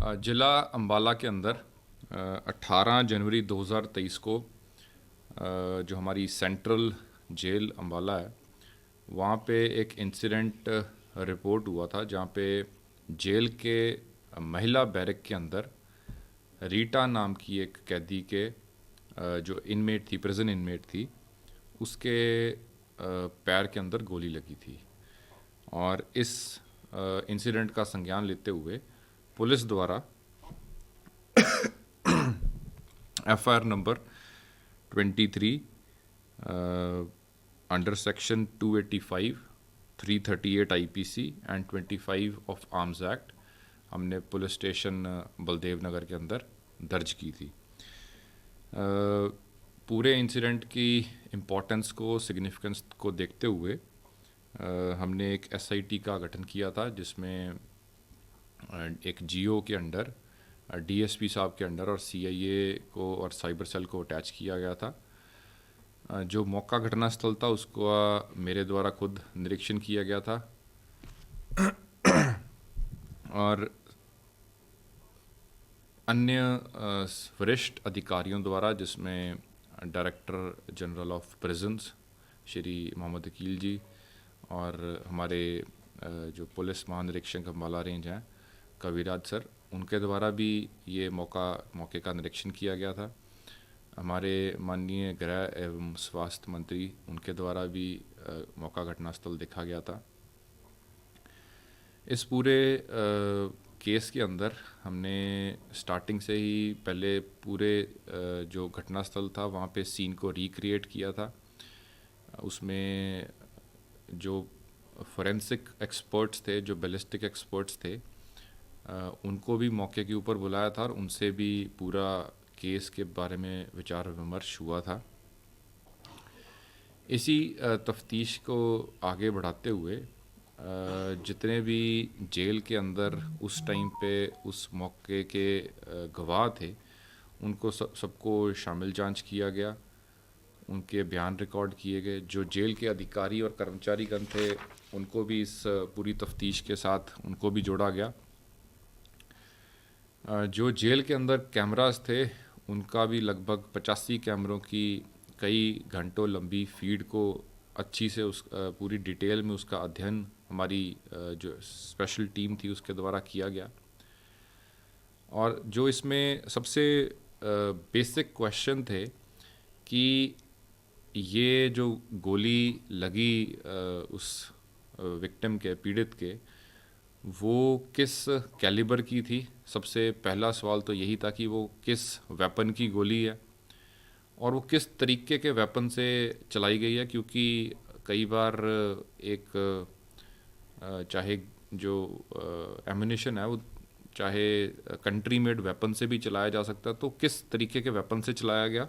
ज़िला अम्बाला के अंदर 18 जनवरी 2023 को जो हमारी सेंट्रल जेल अम्बाला है वहाँ पे एक इंसिडेंट रिपोर्ट हुआ था, जहाँ पे जेल के महिला बैरक के अंदर रीटा नाम की एक कैदी के जो इनमेट थी, प्रिजन इनमेट थी, उसके पैर के अंदर गोली लगी थी। और इस इंसिडेंट का संज्ञान लेते हुए पुलिस द्वारा FIR number 23 under section 285, 338 IPC and 25 of arms act हमने पुलिस स्टेशन बलदेव नगर के अंदर दर्ज की थी। पूरे इंसिडेंट की इम्पोर्टेंस को, सिग्निफिकेंस को देखते हुए हमने एक एसआईटी का गठन किया था, जिसमें एक जीओ के अंडर, डीएसपी साहब के अंडर और सीआईए को और साइबर सेल को अटैच किया गया था। जो मौका घटना स्थल था उसको मेरे द्वारा खुद निरीक्षण किया गया था और अन्य वरिष्ठ अधिकारियों द्वारा, जिसमें director general of prisons Shri Mohammad Akeel ji और हमारे जो पुलिस महानिरीक्षक अम्बाला रेंज हैं कविराज सर, उनके द्वारा भी ये मौके का निरीक्षण किया गया था। हमारे माननीय गृह एवं स्वास्थ्य मंत्री, उनके द्वारा भी मौका घटनास्थल देखा गया था। इस पूरे केस के अंदर हमने स्टार्टिंग से ही पहले पूरे जो घटनास्थल था वहाँ पे सीन को रिक्रिएट किया था। उसमें जो फोरेंसिक एक्सपर्ट्स थे, जो बैलिस्टिक एक्सपर्ट्स थे, उनको भी मौके के ऊपर बुलाया था और उनसे भी पूरा केस के बारे में विचार विमर्श हुआ था। इसी तफ्तीश को आगे बढ़ाते हुए जितने भी जेल के अंदर उस टाइम पे उस मौके के गवाह थे, उनको सबको शामिल जांच किया गया, उनके बयान रिकॉर्ड किए गए। जो जेल के अधिकारी और कर्मचारीगण थे, उनको भी इस पूरी तफ्तीश के साथ उनको भी जोड़ा गया। जो जेल के अंदर कैमरास थे, उनका भी लगभग 85 कैमरों की कई घंटों लंबी फीड को अच्छी से उस पूरी डिटेल में उसका अध्ययन हमारी जो स्पेशल टीम थी उसके द्वारा किया गया। और जो इसमें सबसे बेसिक क्वेश्चन थे कि ये जो गोली लगी उस विक्टिम के, पीड़ित के, वो किस कैलिबर की थी। सबसे पहला सवाल तो यही था कि वो किस वेपन की गोली है और वो किस तरीके के वेपन से चलाई गई है, क्योंकि कई बार एक चाहे जो एम्यूनिशन है वो चाहे कंट्री मेड वेपन से भी चलाया जा सकता है, तो किस तरीके के वेपन से चलाया गया।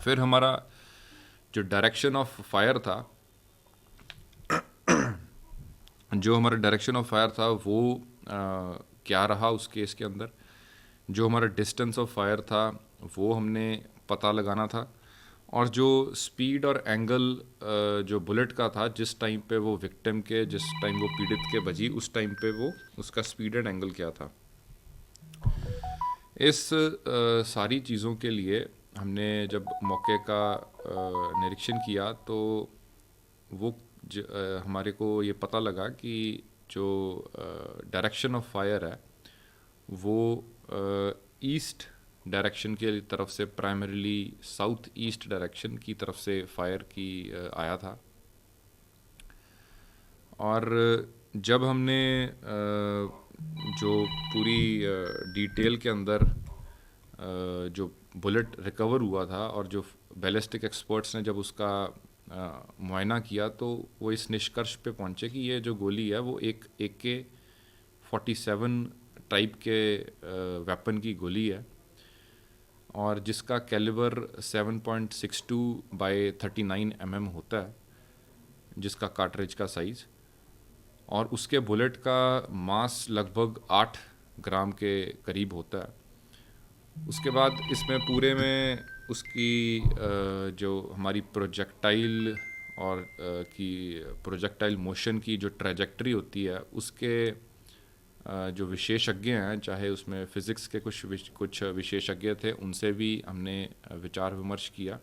फिर हमारा जो डायरेक्शन ऑफ फायर था, जो हमारा डायरेक्शन ऑफ फायर था वो क्या रहा उस केस के अंदर। जो हमारा डिस्टेंस ऑफ फायर था वो हमने पता लगाना था, और जो स्पीड और एंगल जो बुलेट का था, जिस टाइम पे वो विक्टिम के, जिस टाइम वो पीड़ित के बजी, उस टाइम पे वो उसका स्पीड एंड एंगल क्या था। इस सारी चीज़ों के लिए हमने जब मौके का निरीक्षण किया तो वो हमारे को ये पता लगा कि जो डायरेक्शन ऑफ फायर है वो ईस्ट डायरेक्शन के तरफ से, प्राइमरीली साउथ ईस्ट डायरेक्शन की तरफ से फायर की आया था। और जब हमने जो पूरी डिटेल के अंदर जो बुलेट रिकवर हुआ था और जो बैलिस्टिक एक्सपर्ट्स ने जब उसका मुआयना किया, तो वो इस निष्कर्ष पे पहुंचे कि ये जो गोली है वो एक AK-47 टाइप के वेपन की गोली है, और जिसका कैलिबर 7.62 बाय 39 mm होता है, जिसका कार्ट्रिज का साइज़, और उसके बुलेट का मास लगभग 8 ग्राम के करीब होता है। उसके बाद इसमें पूरे में उसकी जो हमारी प्रोजेक्टाइल और की प्रोजेक्टाइल मोशन की जो ट्रैजेक्टरी होती है, उसके जो विशेषज्ञ हैं, चाहे उसमें फ़िज़िक्स के कुछ विशेषज्ञ थे, उनसे भी हमने विचार विमर्श किया।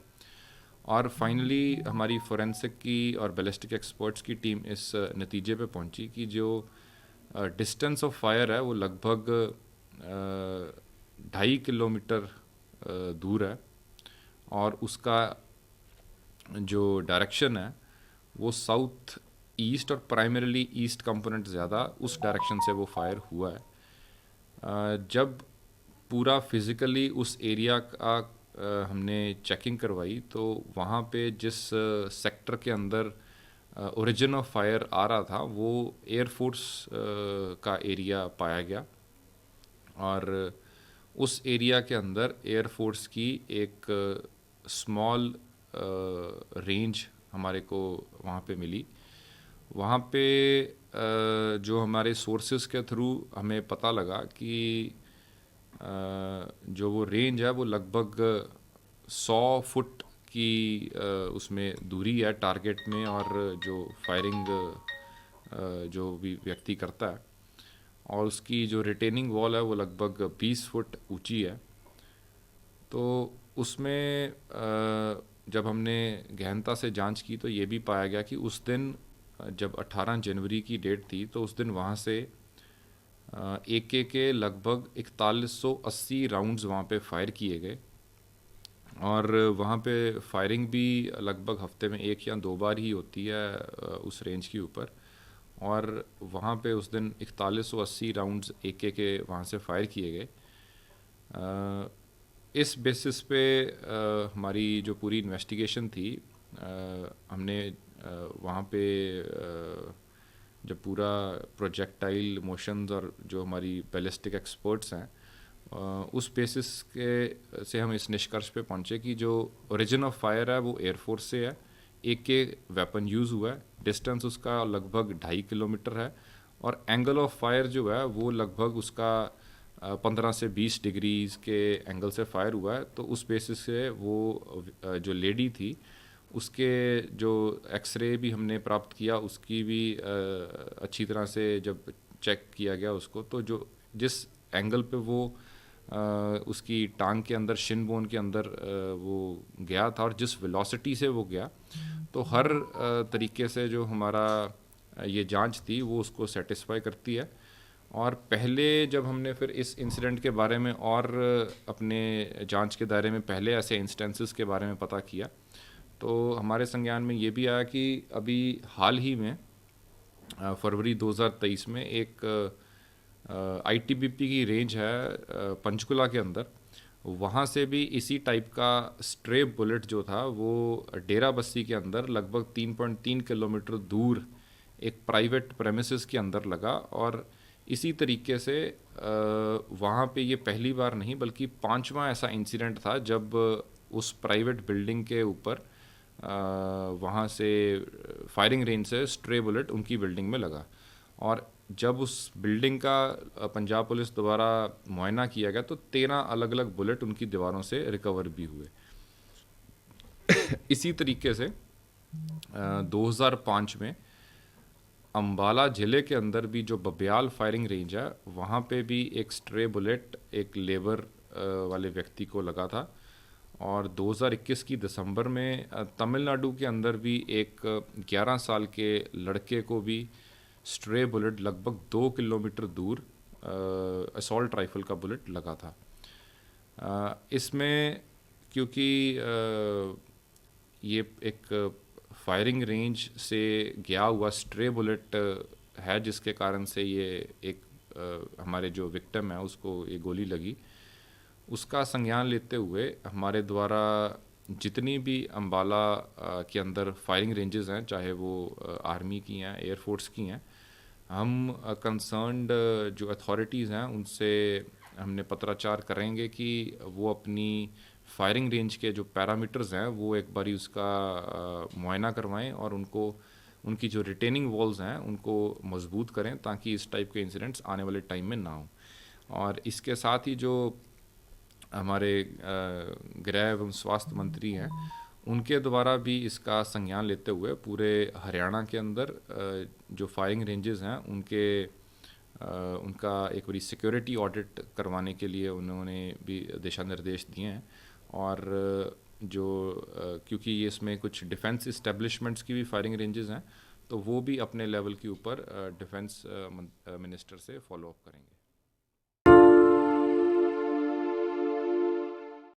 और फाइनली हमारी फोरेंसिक की और बैलिस्टिक एक्सपर्ट्स की टीम इस नतीजे पे पहुंची कि जो डिस्टेंस ऑफ फायर है वो लगभग 2.5 किलोमीटर दूर है, और उसका जो डायरेक्शन है वो साउथ ईस्ट और प्राइमरीली ईस्ट कंपोनेंट ज़्यादा उस डायरेक्शन से वो फायर हुआ है। जब पूरा फिज़िकली उस एरिया का हमने चेकिंग करवाई तो वहाँ पे जिस सेक्टर के अंदर ओरिजिन ऑफ फायर आ रहा था वो एयरफोर्स का एरिया पाया गया, और उस एरिया के अंदर एयरफोर्स की एक स्मॉल रेंज हमारे को वहाँ पे मिली। वहाँ पे जो हमारे सोर्सेस के थ्रू हमें पता लगा कि जो वो रेंज है वो लगभग 100 फुट की उसमें दूरी है टारगेट में, और जो फायरिंग जो भी व्यक्ति करता है, और उसकी जो रिटेनिंग वॉल है वो लगभग 20 फुट ऊंची है। तो उसमें जब हमने गहनता से जांच की तो ये भी पाया गया कि उस दिन जब 18 जनवरी की डेट थी तो उस दिन वहाँ से AK के लगभग 4180 राउंड्स वहाँ पे फायर किए गए, और वहाँ पे फायरिंग भी लगभग हफ्ते में 1 या 2 बार ही होती है उस रेंज के ऊपर। और वहाँ पे उस दिन 4180 राउंड्स AK के वहाँ से फायर किए गए। इस बेसिस पे हमारी जो पूरी इन्वेस्टिगेशन थी, हमने वहाँ पे जब पूरा प्रोजेक्टाइल मोशंस और जो हमारी बैलिस्टिक एक्सपर्ट्स हैं उस बेसिस के से हम इस निष्कर्ष पे पहुँचे कि जो ओरिजिन ऑफ फायर है वो एयरफोर्स से है, AK वेपन यूज़ हुआ है, डिस्टेंस उसका लगभग 2.5 किलोमीटर है, और एंगल ऑफ फायर जो है वो लगभग उसका 15 से 20 डिग्रीज के एंगल से फायर हुआ है। तो उस बेसिस से वो जो लेडी थी उसके जो एक्सरे भी हमने प्राप्त किया, उसकी भी अच्छी तरह से जब चेक किया गया उसको, तो जो जिस एंगल पे वो उसकी टांग के अंदर, शिन बोन के अंदर वो गया था और जिस वेलोसिटी से वो गया, तो हर तरीके से जो हमारा ये जांच थी वो उसको सेटिस्फाई करती है। और पहले जब हमने फिर इस इंसिडेंट के बारे में और अपने जांच के दायरे में पहले ऐसे इंस्टेंसेस के बारे में पता किया, तो हमारे संज्ञान में ये भी आया कि अभी हाल ही में फरवरी 2023 में एक ITBP की रेंज है पंचकुला के अंदर, वहाँ से भी इसी टाइप का स्ट्रे बुलेट जो था वो डेरा बस्सी के अंदर लगभग 3.3 किलोमीटर दूर एक प्राइवेट प्रेमिसेस के अंदर लगा। और इसी तरीके से वहाँ पे ये पहली बार नहीं बल्कि 5वां ऐसा इंसिडेंट था जब उस प्राइवेट बिल्डिंग के ऊपर वहाँ से फायरिंग रेंज से स्ट्रे बुलेट उनकी बिल्डिंग में लगा। और जब उस बिल्डिंग का पंजाब पुलिस द्वारा मुआयना किया गया तो 13 अलग अलग बुलेट उनकी दीवारों से रिकवर भी हुए। इसी तरीके से 2005 में अम्बाला ज़िले के अंदर भी जो बब्याल फायरिंग रेंज है वहाँ पे भी एक स्ट्रे बुलेट एक लेबर वाले व्यक्ति को लगा था। और 2021 की दिसंबर में तमिलनाडु के अंदर भी एक 11 साल के लड़के को भी स्ट्रे बुलेट लगभग 2 किलोमीटर दूर असॉल्ट राइफल का बुलेट लगा था। इसमें क्योंकि ये एक फायरिंग रेंज से गया हुआ स्ट्रे बुलेट है जिसके कारण से ये एक हमारे जो विक्टिम है उसको ये गोली लगी, उसका संज्ञान लेते हुए हमारे द्वारा जितनी भी अम्बाला के अंदर फायरिंग रेंजेस हैं, चाहे वो आर्मी की हैं, एयरफोर्स की हैं, हम कंसर्न्ड जो अथॉरिटीज़ हैं उनसे हमने पत्राचार करेंगे कि वो अपनी फायरिंग रेंज के जो पैरामीटर्स हैं वो एक बारी उसका मुआयना करवाएं और उनको उनकी जो रिटेनिंग वॉल्स हैं उनको मजबूत करें ताकि इस टाइप के इंसिडेंट्स आने वाले टाइम में ना हो। और इसके साथ ही जो हमारे गृह एवं स्वास्थ्य मंत्री हैं उनके द्वारा भी इसका संज्ञान लेते हुए पूरे हरियाणा के अंदर जो फायरिंग रेंजेस हैं उनके उनका एक बारी सिक्योरिटी ऑडिट करवाने के लिए उन्होंने भी दिशा निर्देश दिए हैं। और क्योंकि ये इसमें कुछ डिफेंस इस्टेब्लिशमेंट्स की भी फायरिंग रेंजेस हैं, तो वो भी अपने लेवल के ऊपर डिफेंस मिनिस्टर से फॉलो अप करेंगे।